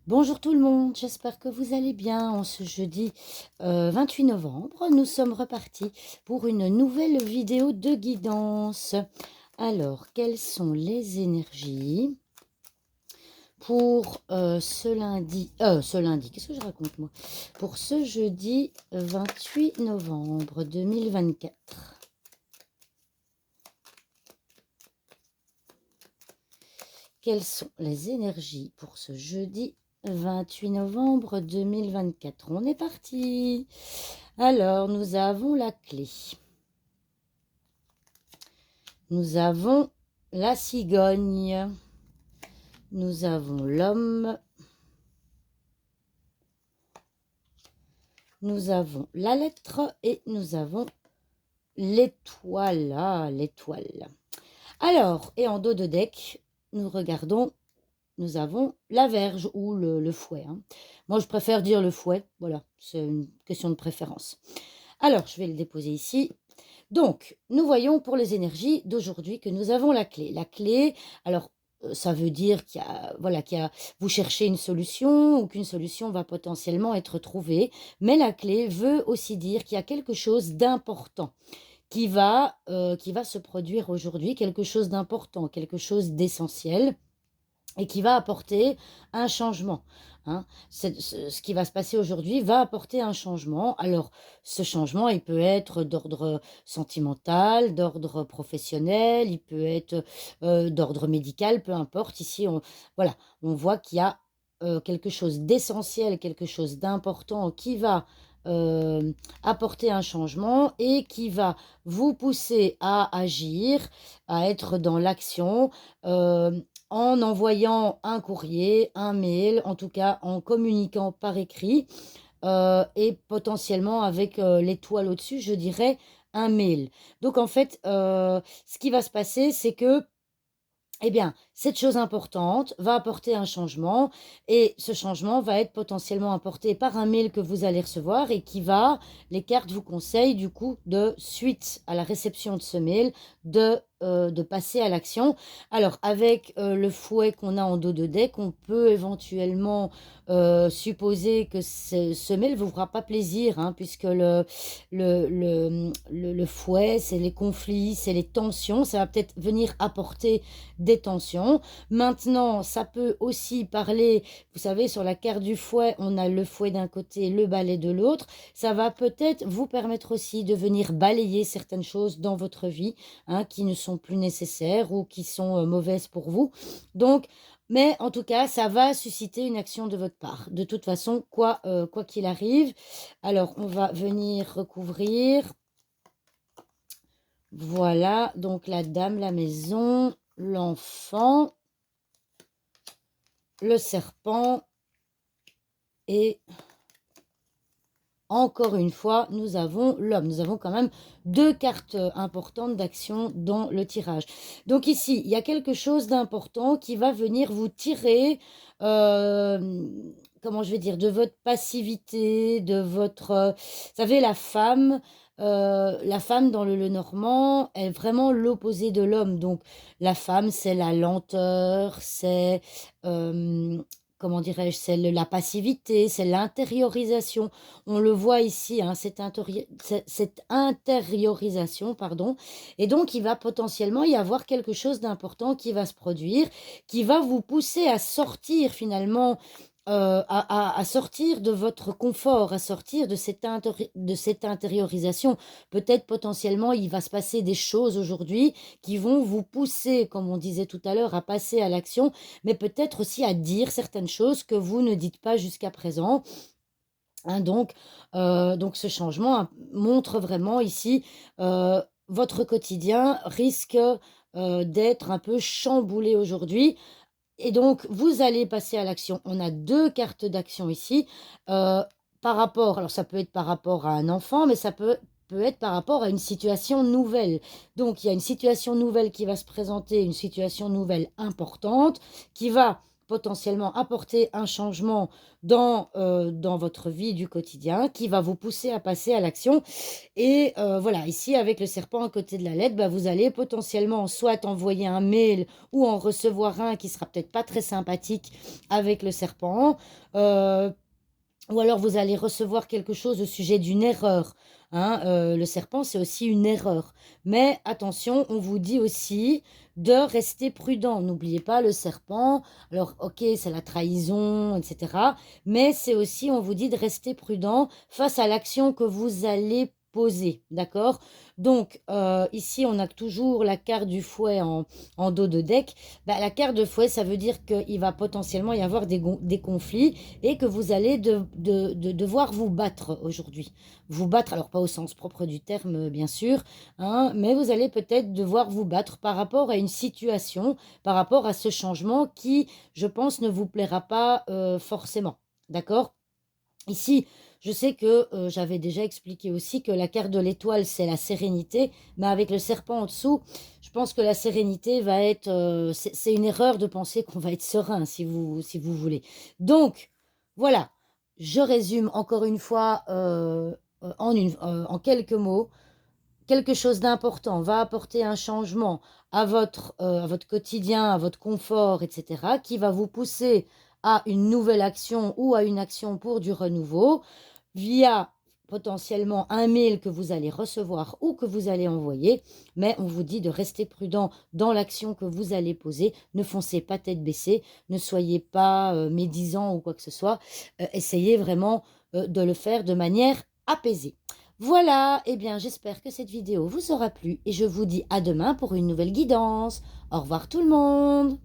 Bonjour tout le monde, j'espère que vous allez bien. En ce jeudi 28 novembre, nous sommes repartis pour une nouvelle vidéo de guidance. Alors, quelles sont les énergies pour qu'est-ce que je raconte moi? Pour ce jeudi 28 novembre 2024. Quelles sont les énergies pour ce jeudi 28 novembre 2024? On est parti. Alors, nous avons la clé. Nous avons la cigogne. Nous avons l'homme. Nous avons la lettre et nous avons l'étoile. Ah, l'étoile. Alors, et en dos de deck, nous regardons, nous avons la verge ou le fouet. Moi, je préfère dire le fouet. Voilà, c'est une question de préférence. Alors, je vais le déposer ici. Donc, nous voyons pour les énergies d'aujourd'hui que nous avons la clé. La clé, alors, ça veut dire voilà, vous cherchez une solution ou qu'une solution va potentiellement être trouvée. Mais la clé veut aussi dire qu'il y a quelque chose d'important qui va se produire aujourd'hui, quelque chose d'important, quelque chose d'essentiel et qui va apporter un changement. Ce qui va se passer aujourd'hui va apporter un changement. Alors, ce changement, il peut être d'ordre sentimental, d'ordre professionnel, il peut être d'ordre médical, peu importe. Ici, voilà, on voit qu'il y a quelque chose d'essentiel, quelque chose d'important qui va apporter un changement et qui va vous pousser à agir, à être dans l'action. En envoyant un courrier, un mail, en tout cas en communiquant par écrit et potentiellement avec l'étoile au-dessus, je dirais un mail. Donc en fait, ce qui va se passer, c'est que eh bien, cette chose importante va apporter un changement et ce changement va être potentiellement apporté par un mail que vous allez recevoir et les cartes vous conseillent du coup de suite à la réception de ce mail de passer à l'action. Alors, avec le fouet qu'on a en dos de deck, on peut éventuellement supposer que ce mail ne vous fera pas plaisir, puisque le fouet, c'est les conflits, c'est les tensions, ça va peut-être venir apporter des tensions. Maintenant, ça peut aussi parler, vous savez, sur la carte du fouet, on a le fouet d'un côté, le balai de l'autre. Ça va peut-être vous permettre aussi de venir balayer certaines choses dans votre vie qui ne sont plus nécessaires ou qui sont mauvaises pour vous. Donc, mais en tout cas, ça va susciter une action de votre part. De toute façon, quoi qu'il arrive. Alors, on va venir recouvrir. Voilà, donc la dame, la maison, l'enfant, le serpent et encore une fois, nous avons l'homme. Nous avons quand même deux cartes importantes d'action dans le tirage. Donc ici, il y a quelque chose d'important qui va venir vous tirer, comment je vais dire, de votre passivité, de votre... vous savez, la femme dans le Normand est vraiment l'opposé de l'homme. Donc la femme, c'est la lenteur, c'est... comment dirais-je, c'est la passivité, c'est l'intériorisation. On le voit ici, cette intériorisation, pardon. Et donc, il va potentiellement y avoir quelque chose d'important qui va se produire, qui va vous pousser à sortir finalement, à sortir de votre confort, à sortir de cette intériorisation. Peut-être potentiellement, il va se passer des choses aujourd'hui qui vont vous pousser, comme on disait tout à l'heure, à passer à l'action, mais peut-être aussi à dire certaines choses que vous ne dites pas jusqu'à présent. Donc ce changement montre vraiment ici votre quotidien risque d'être un peu chamboulé aujourd'hui. Et donc, vous allez passer à l'action. On a deux cartes d'action ici. Par rapport, alors ça peut être par rapport à un enfant, mais ça peut être par rapport à une situation nouvelle. Donc, il y a une situation nouvelle qui va se présenter, une situation nouvelle importante, qui va potentiellement apporter un changement dans votre vie du quotidien qui va vous pousser à passer à l'action. Et voilà, ici, avec le serpent à côté de la lettre, bah, vous allez potentiellement soit envoyer un mail ou en recevoir un qui sera peut-être pas très sympathique avec le serpent. euh, ou alors vous allez recevoir quelque chose au sujet d'une erreur. Hein, le serpent, c'est aussi une erreur. Mais attention, on vous dit aussi de rester prudent. N'oubliez pas le serpent. Alors, ok, c'est la trahison, etc. Mais c'est aussi, on vous dit de rester prudent face à l'action que vous allez poser. D'accord? Donc, ici, on a toujours la carte du fouet en dos de deck. Bah, la carte de fouet, ça veut dire qu'il va potentiellement y avoir des conflits et que vous allez devoir vous battre aujourd'hui. Vous battre, alors pas au sens propre du terme, bien sûr, hein, mais vous allez peut-être devoir vous battre par rapport à une situation, par rapport à ce changement qui, je pense, ne vous plaira pas forcément. D'accord? Ici, je sais que j'avais déjà expliqué aussi que la carte de l'étoile, c'est la sérénité, mais avec le serpent en dessous, je pense que la sérénité va être... c'est une erreur de penser qu'on va être serein, si vous voulez. Donc, voilà, je résume encore une fois en quelques mots. Quelque chose d'important va apporter un changement à votre quotidien, à votre confort, etc., qui va vous pousser à une nouvelle action ou à une action pour du renouveau via potentiellement un mail que vous allez recevoir ou que vous allez envoyer, mais on vous dit de rester prudent dans l'action que vous allez poser. Ne foncez pas tête baissée, ne soyez pas médisant ou quoi que ce soit. Essayez vraiment de le faire de manière apaisée. Voilà, eh bien j'espère que cette vidéo vous aura plu et je vous dis à demain pour une nouvelle guidance. Au revoir tout le monde!